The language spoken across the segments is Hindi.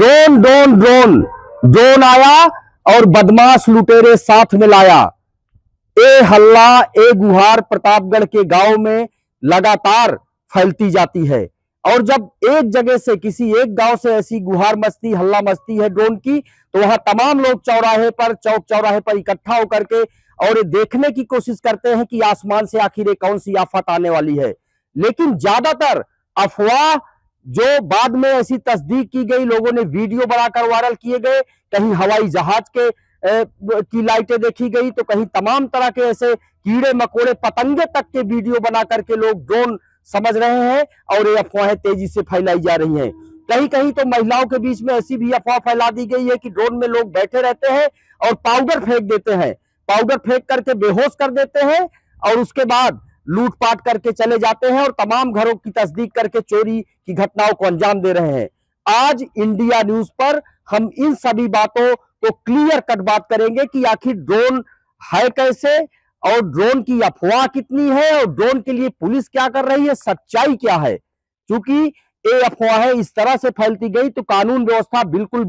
ड्रोन ड्रोन ड्रोन ड्रोन आया और बदमाश लुटेरे साथ में लाया। ए हल्ला ए गुहार प्रतापगढ़ के गांव में लगातार फैलती जाती है। और जब एक जगह से किसी एक गांव से ऐसी गुहार मचती हल्ला मचती है ड्रोन की, तो वहां तमाम लोग चौराहे पर चौक चौराहे पर इकट्ठा होकर के और ये देखने की कोशिश करते हैं कि आसमान से आखिर कौन सी आफत आने वाली है। लेकिन ज्यादातर अफवाह जो बाद में ऐसी तस्दीक की गई, लोगों ने वीडियो बनाकर वायरल किए गए, कहीं हवाई जहाज के की लाइटें देखी गई, तो कहीं तमाम तरह के ऐसे कीड़े मकोड़े पतंगे तक के वीडियो बना करके लोग ड्रोन समझ रहे हैं और ये अफवाहें तेजी से फैलाई जा रही हैं। कहीं कहीं तो महिलाओं के बीच में ऐसी भी अफवाह फैला दी गई है कि ड्रोन में लोग बैठे रहते हैं और पाउडर फेंक देते हैं, पाउडर फेंक करके बेहोश कर देते हैं और उसके बाद लूटपाट करके चले जाते हैं और तमाम घरों की तस्दीक करके चोरी की घटनाओं को अंजाम दे रहे हैं। आज इंडिया न्यूज पर हम इन सभी बातों को क्लियर कट बात करेंगे कि आखिर ड्रोन है कैसे और ड्रोन की अफवाह कितनी है और ड्रोन के लिए पुलिस क्या कर रही है, सच्चाई क्या है। क्योंकि ये अफवाहें इस तरह से फैलती गई तो कानून व्यवस्था बिल्कुल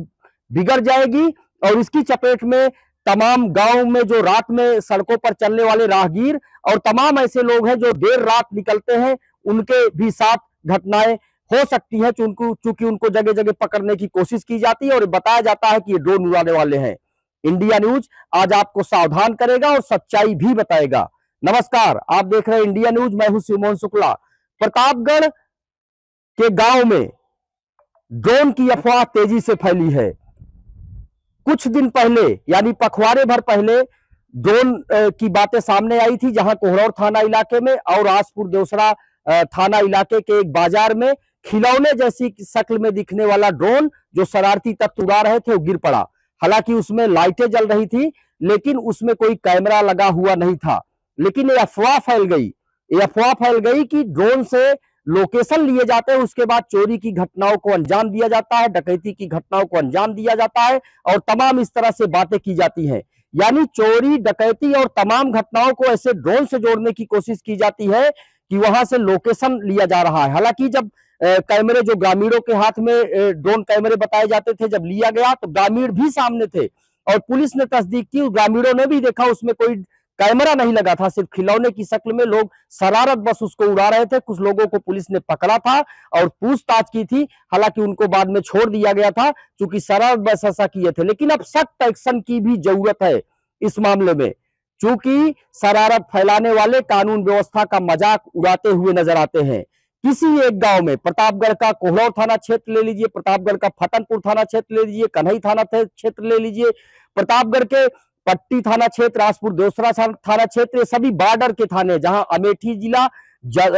बिगड़ जाएगी और इसकी चपेट में तमाम गांव में जो रात में सड़कों पर चलने वाले राहगीर और तमाम ऐसे लोग हैं जो देर रात निकलते हैं, उनके भी साथ घटनाएं हो सकती है। चूंकि उनको जगह जगह पकड़ने की कोशिश की जाती है और बताया जाता है कि ये ड्रोन उड़ाने वाले हैं। इंडिया न्यूज आज आपको सावधान करेगा और सच्चाई भी बताएगा। नमस्कार, आप देख रहे हैं इंडिया न्यूज, मैं हूं शिवमोहन शुक्ला। प्रतापगढ़ के गांव में ड्रोन की अफवाह तेजी से फैली है। कुछ दिन पहले यानी पखवाड़े भर पहले ड्रोन की बातें सामने आई थी, जहां कोहरौर थाना इलाके में और आसपुर देवसरा थाना इलाके के एक बाजार में खिलौने जैसी शक्ल में दिखने वाला ड्रोन जो शरारती तत्व उड़ा रहे थे वो गिर पड़ा। हालांकि उसमें लाइटें जल रही थी लेकिन उसमें कोई कैमरा लगा हुआ नहीं था। लेकिन ये अफवाह फैल गई कि ड्रोन से लोकेशन लिए जाते हैं, उसके बाद चोरी की घटनाओं को अंजाम दिया जाता है, डकैती की घटनाओं को अंजाम दिया जाता है और तमाम इस तरह से बातें की जाती हैं। यानी चोरी डकैती और तमाम घटनाओं को ऐसे ड्रोन से जोड़ने की कोशिश की जाती है कि वहां से लोकेशन लिया जा रहा है। हालांकि जब कैमरे जो ग्रामीणों के हाथ में ड्रोन कैमरे बताए जाते थे, जब लिया गया तो ग्रामीण भी सामने थे और पुलिस ने तस्दीक की, ग्रामीणों ने भी देखा उसमें कोई कैमरा नहीं लगा था, सिर्फ खिलौने की शक्ल में लोग शरारत बस उसको उड़ा रहे थे। कुछ लोगों को पुलिस ने पकड़ा था और पूछताछ की थी, हालांकि उनको बाद में छोड़ दिया गया था क्योंकि शरारत बस ऐसा किए थे। लेकिन अब सख्त एक्शन की भी जरूरत है इस मामले में, क्योंकि शरारत फैलाने वाले कानून व्यवस्था का मजाक उड़ाते हुए नजर आते हैं। किसी एक गांव में, प्रतापगढ़ का कोहरौर थाना क्षेत्र ले लीजिए, प्रतापगढ़ का फतनपुर थाना क्षेत्र ले लीजिए, कन्हई थाना क्षेत्र ले लीजिए, प्रतापगढ़ के पट्टी थाना क्षेत्र, आसपुर देवसरा थाना क्षेत्र, ये सभी बॉर्डर के थाने, जहां अमेठी जिला,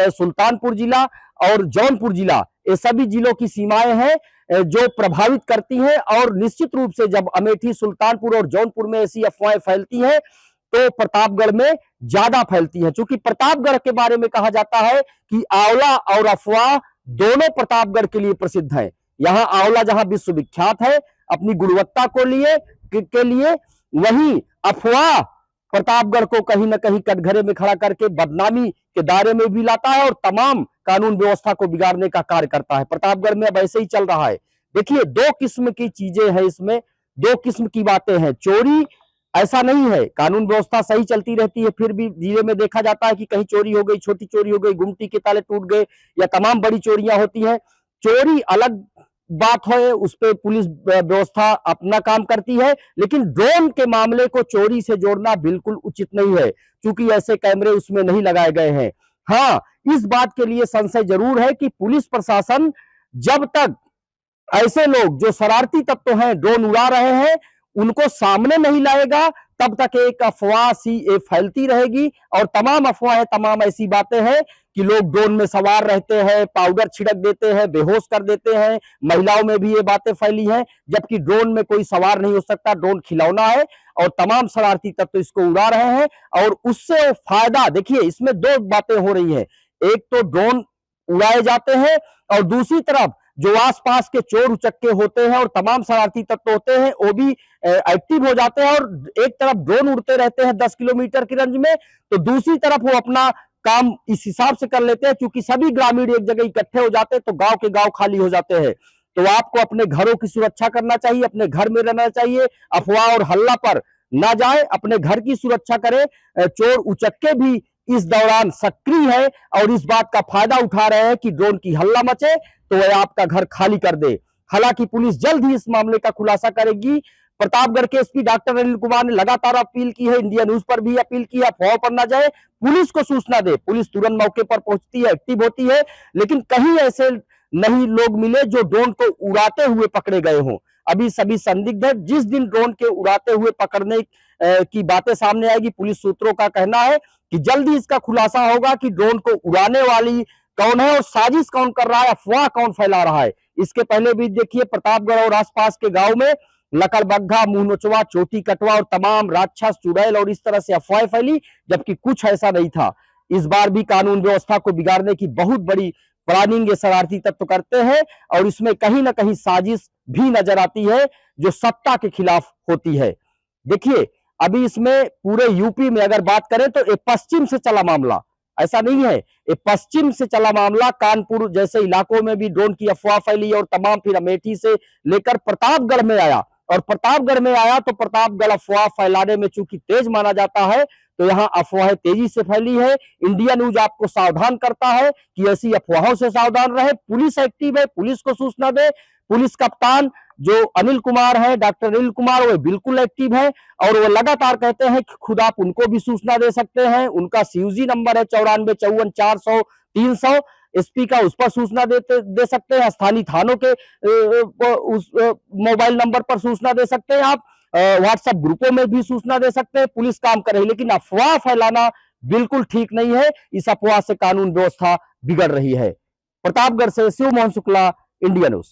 सुल्तानपुर जिला और जौनपुर जिला, ये सभी जिलों की सीमाएं हैं जो प्रभावित करती हैं। और निश्चित रूप से जब अमेठी, सुल्तानपुर और जौनपुर में ऐसी अफवाहें फैलती हैं तो प्रतापगढ़ में ज्यादा फैलती है। क्योंकि प्रतापगढ़ के बारे में कहा जाता है कि आंवला और अफवाह दोनों प्रतापगढ़ के लिए प्रसिद्ध है। यहाँ आंवला जहां विश्वविख्यात है अपनी गुणवत्ता के लिए, वहीं अफवाह प्रतापगढ़ को कहीं ना कहीं कटघरे में खड़ा करके बदनामी के दायरे में भी लाता है और तमाम कानून व्यवस्था को बिगाड़ने का कार्य करता है। प्रतापगढ़ में अब ऐसे ही चल रहा है। देखिए, दो किस्म की चीजें हैं इसमें, दो किस्म की बातें हैं। चोरी ऐसा नहीं है, कानून व्यवस्था सही चलती रहती है, फिर भी जिले में देखा जाता है कि कहीं चोरी हो गई, छोटी चोरी हो गई, गुमटी के ताले टूट गए या तमाम बड़ी चोरियां होती हैं। चोरी अलग बात है, उस पर पुलिस व्यवस्था अपना काम करती है, लेकिन ड्रोन के मामले को चोरी से जोड़ना बिल्कुल उचित नहीं है क्योंकि ऐसे कैमरे उसमें नहीं लगाए गए हैं। हाँ, इस बात के लिए संशय जरूर है कि पुलिस प्रशासन जब तक ऐसे लोग जो शरारती तत्व हैं ड्रोन उड़ा रहे हैं उनको सामने नहीं लाएगा, तब तक एक अफवाह सी फैलती रहेगी। और तमाम अफवाहें, तमाम ऐसी बातें हैं कि लोग ड्रोन में सवार रहते हैं, पाउडर छिड़क देते हैं, बेहोश कर देते हैं। महिलाओं में भी ये बातें फैली हैं, जबकि ड्रोन में कोई सवार नहीं हो सकता, ड्रोन खिलौना है और तमाम शरारती तत्व इसको उड़ा रहे हैं और उससे फायदा, देखिए इसमें दो बातें हो रही है, एक तो ड्रोन उड़ाए जाते हैं और दूसरी तरफ जो आसपास के चोर उचक्के होते हैं और तमाम शरारती तत्व होते हैं वो भी एक्टिव हो जाते हैं और एक तरफ ड्रोन उड़ते रहते हैं 10 किलोमीटर की रेंज में, तो दूसरी तरफ वो अपना काम इस हिसाब से कर लेते हैं। क्योंकि सभी ग्रामीण एक जगह इकट्ठे हो जाते हैं तो गांव के गांव खाली हो जाते हैं। तो आपको अपने घरों की सुरक्षा करना चाहिए, अपने घर में रहना चाहिए, अफवाह और हल्ला पर ना जाए, अपने घर की सुरक्षा करें। चोर उचक्के भी इस दौरान सक्रिय है और इस बात का फायदा उठा रहे हैं कि ड्रोन की हल्ला मचे तो वह आपका घर खाली कर दे। हालांकि पुलिस जल्द ही इस मामले का खुलासा करेगी। प्रतापगढ़ के एसपी डॉक्टर अनिल कुमार ने लगातार अपील की है, इंडिया न्यूज पर भी अपील की है, अफवाह पर ना जाए, पुलिस को सूचना दे। पुलिस तुरंत मौके पर पहुंचती है, एक्टिव होती है, लेकिन कहीं ऐसे नहीं लोग मिले जो ड्रोन को उड़ाते हुए पकड़े गए हों। अभी सभी संदिग्ध है, जिस दिन ड्रोन के उड़ाते हुए पकड़ने की बातें सामने आएगी, पुलिस सूत्रों का कहना है कि जल्दी इसका खुलासा होगा कि ड्रोन को उड़ाने वाली कौन है और साजिश कौन कर रहा है, अफवाह कौन फैला रहा है। इसके पहले भी देखिए प्रतापगढ़ और आसपास के गांव में लकड़बग्घा, मुंह नोचवा, चोटी कटवा और तमाम राक्षस, चुड़ैल और इस तरह से अफवाहें फैली, जबकि कुछ ऐसा नहीं था। इस बार भी कानून व्यवस्था को बिगाड़ने की बहुत बड़ी प्लानिंग ये शरारती तत्व करते हैं और इसमें कहीं ना कहीं साजिश भी नजर आती है जो सत्ता के खिलाफ होती है। देखिए अभी इसमें पूरे यूपी में अगर बात करें तो एक पश्चिम से चला मामला, ऐसा नहीं है, एक पश्चिम से चला मामला। कानपुर जैसे इलाकों में भी ड्रोन की अफवाह फैली और तमाम फिर अमेठी से लेकर प्रतापगढ़ में आया और प्रतापगढ़ में आया तो प्रतापगढ़ अफवाह फैलाने में चूंकि तेज माना जाता है तो यहाँ अफवाहें तेजी से फैली है। इंडिया न्यूज आपको सावधान करता है कि ऐसी अफवाहों से सावधान रहे। पुलिस एक्टिव है, पुलिस को सूचना दे। पुलिस कप्तान जो अनिल कुमार है, डॉक्टर अनिल कुमार, वो बिल्कुल एक्टिव है और वो लगातार कहते हैं कि खुद आप उनको भी सूचना दे सकते हैं। उनका सीयूजी नंबर है 9454 400 300, एसपी का उस पर सूचना दे सकते हैं। स्थानीय थानों के उस मोबाइल नंबर पर सूचना दे सकते हैं। आप व्हाट्सएप ग्रुपों में भी सूचना दे सकते हैं। पुलिस काम कर रही है, लेकिन अफवाह फैलाना बिल्कुल ठीक नहीं है। इस अफवाह से कानून व्यवस्था बिगड़ रही है। प्रतापगढ़ से शिव मोहन शुक्ला, इंडिया न्यूज।